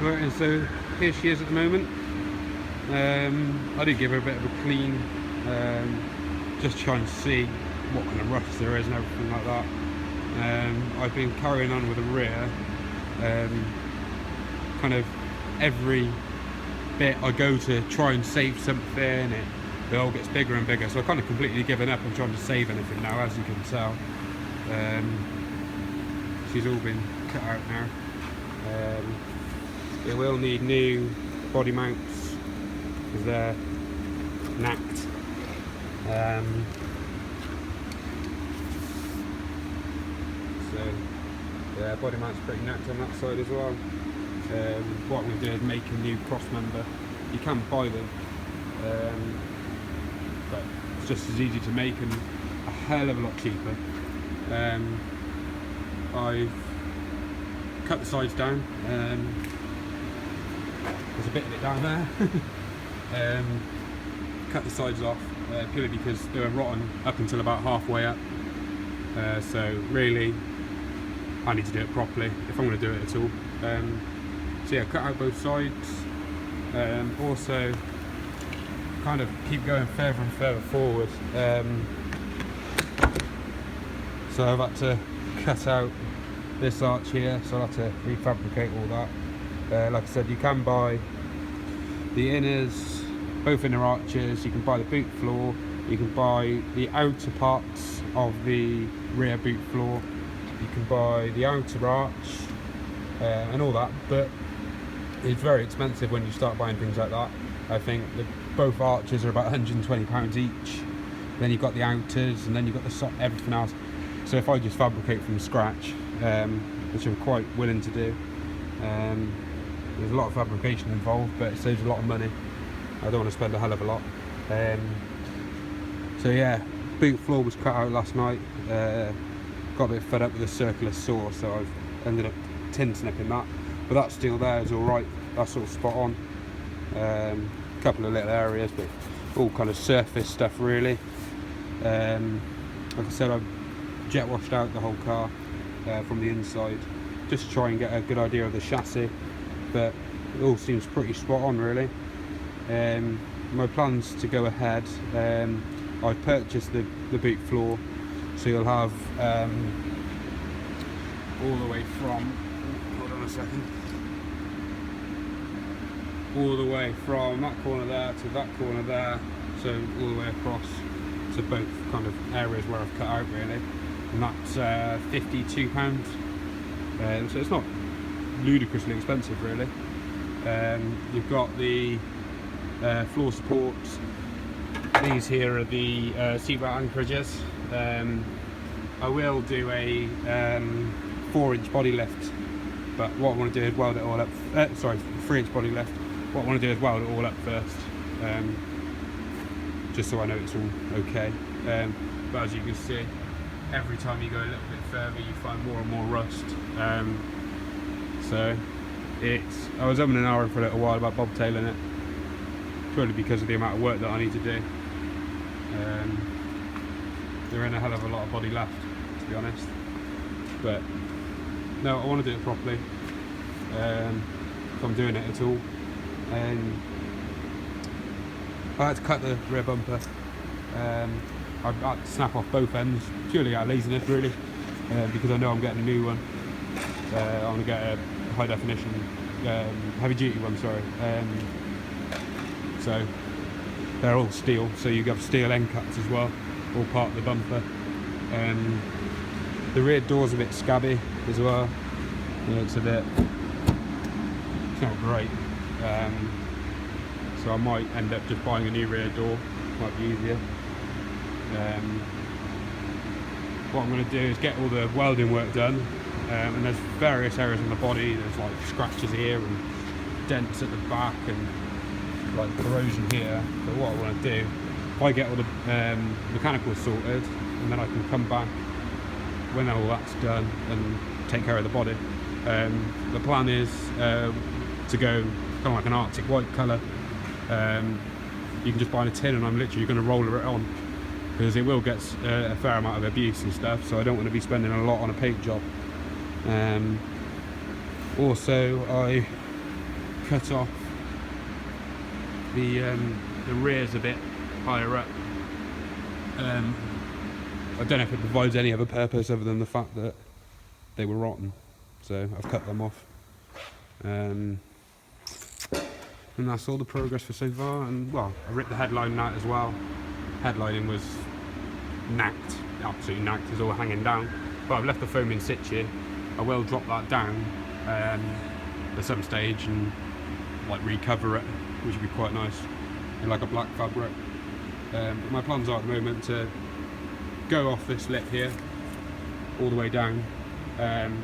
and so here she is at the moment. I did give her a bit of a clean, just trying to see what kind of rust there is and everything like that. I've been carrying on with the rear. Kind of every bit I go to try and save something, it all gets bigger and bigger, so I've kind of completely given up on trying to save anything now, as you can tell. She's all been cut out now. It will need new body mounts because they're knacked. So yeah, body mount's pretty knacked on that side as well. What I'm going to do is make a new cross member. You can buy them, but it's just as easy to make and a hell of a lot cheaper. I've cut the sides down. There's a bit of it down there. Cut the sides off purely because they were rotten up until about halfway up. So really, I need to do it properly if I'm going to do it at all. So yeah, cut out both sides. Also, kind of keep going further and further forward. So I've had to cut out this arch here, so I'll have to refabricate all that. Like I said, you can buy the inners, both inner arches, you can buy the boot floor, you can buy the outer parts of the rear boot floor, you can buy the outer arch and all that, but it's very expensive when you start buying things like that. I think that both arches are about £120 each. Then you've got the outers, and then you've got the everything else. So if I just fabricate from scratch, which I'm quite willing to do, there's a lot of fabrication involved, but it saves a lot of money. I don't want to spend a hell of a lot. So yeah, boot floor was cut out last night. Got a bit fed up with the circular saw, so I've ended up tin snipping that. But that steel there is alright, that's all spot on. Couple of little areas, but all kind of surface stuff really. Like I said, I've jet washed out the whole car from the inside, just to try and get a good idea of the chassis, but it all seems pretty spot on really. My plans to go ahead, I've purchased the boot floor, so you'll have all the way from, hold on a second, all the way from that corner there to that corner there, so all the way across to both kind of areas where I've cut out really, and that's £52. So it's not ludicrously expensive really. You've got the floor supports. These here are the seatbelt anchorages. I will do a 4-inch body lift, but what I want to do is weld it all up. Sorry, 3-inch body lift. What I want to do is weld it all up first, just so I know it's all okay. But as you can see, every time you go a little bit further, you find more and more rust. So I was umming and ahhing for a little while about bobtailing it, purely because of the amount of work that I need to do. There ain't a hell of a lot of body left, to be honest. But no, I want to do it properly. If I'm doing it at all. I had to cut the rear bumper. I had to snap off both ends, purely out of laziness really, because I know I'm getting a new one. I'm going to get a high definition, heavy duty one, sorry. So they're all steel, so you have steel end caps as well, all part of the bumper. The rear door's a bit scabby as well. It looks a bit, it's not great. So I might end up just buying a new rear door, might be easier. What I'm going to do is get all the welding work done, and there's various areas on the body. There's like scratches here and dents at the back and like corrosion here. But what I want to do, if I get all the mechanicals sorted, and then I can come back when all that's done and take care of the body. The plan is to go kind of like an Arctic white colour. You can just buy a tin, and I'm literally going to roller it on, because it will get a fair amount of abuse and stuff, so I don't want to be spending a lot on a paint job. Also, I cut off the rears a bit higher up. I don't know if it provides any other purpose other than the fact that they were rotten, so I've cut them off. And that's all the progress for so far. And well, I ripped the headlining out as well. Headlining was knacked, absolutely knacked, it's all hanging down. But I've left the foam in situ. I will drop that down at some stage and like recover it, which would be quite nice in like a black fabric. But my plans are at the moment to go off this lip here all the way down, and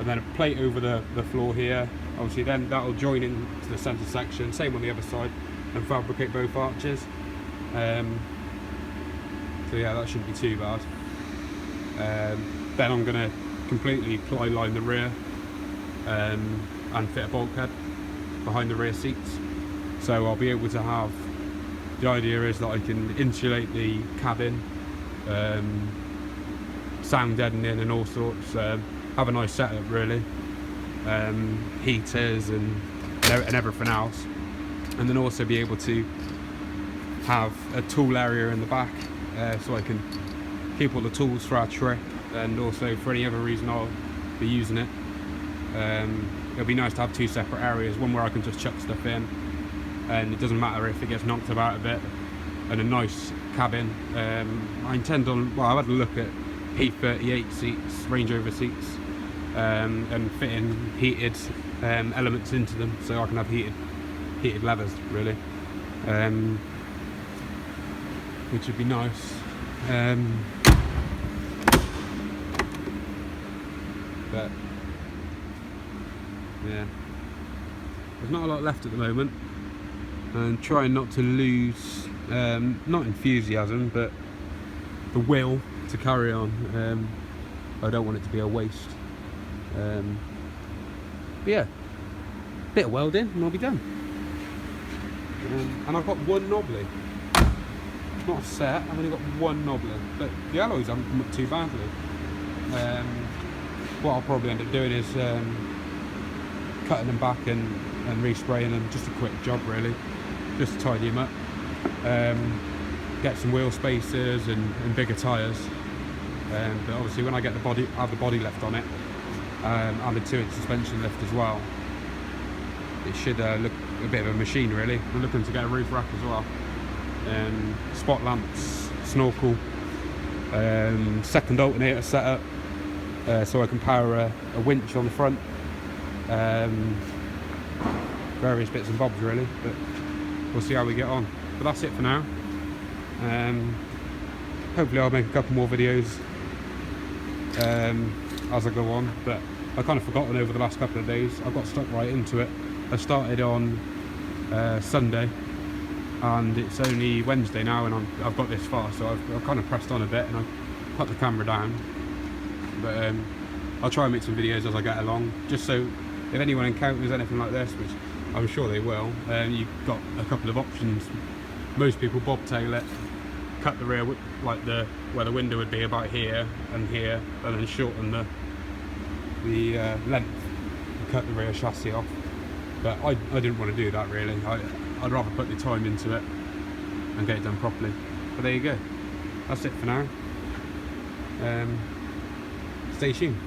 then a plate over the floor here. Obviously then that'll join into the centre section, same on the other side, and fabricate both arches. So yeah, that shouldn't be too bad. Then I'm going to completely ply line the rear and fit a bulkhead behind the rear seats. So I'll be able to have, the idea is that I can insulate the cabin, sound deadening and all sorts, have a nice setup really, heaters and everything else, and then also be able to have a tool area in the back, so I can keep all the tools for our trip, and also for any other reason I'll be using it. It'll be nice to have two separate areas, one where I can just chuck stuff in and it doesn't matter if it gets knocked about a bit, and a nice cabin. I intend on, well, I've had a look at P38 seats, Range Rover seats, and fitting heated elements into them, so I can have heated leathers really, which would be nice. But yeah, there's not a lot left at the moment, and trying not to lose not enthusiasm but the will to carry on. I don't want it to be a waste. But yeah, bit of welding and I'll be done. And I've got one knobbly. It's not a set, I've only got one knobbly, but the alloys haven't come up too badly. What I'll probably end up doing is cutting them back and respraying them, just a quick job really, just to tidy them up, get some wheel spacers and bigger tyres. But obviously when I get have the body lift on it, and the 2-inch suspension lift as well, it should look a bit of a machine really. I'm looking to get a roof rack as well, spot lamps, snorkel, second alternator setup, so I can power a winch on the front, various bits and bobs really, but we'll see how we get on. But that's it for now. Hopefully I'll make a couple more videos as I go on, but I've kind of forgotten over the last couple of days. I got stuck right into it. I started on Sunday and it's only Wednesday now, and I've got this far, so I've kind of pressed on a bit and I've put the camera down. But I'll try and make some videos as I get along, just so if anyone encounters anything like this, which I'm sure they will, you've got a couple of options. Most people bobtail it, cut the rear like where the window would be about here, and then shorten the length and cut the rear chassis off. But I didn't want to do that really. I'd rather put the time into it and get it done properly. But there you go, that's it for now. Stay tuned.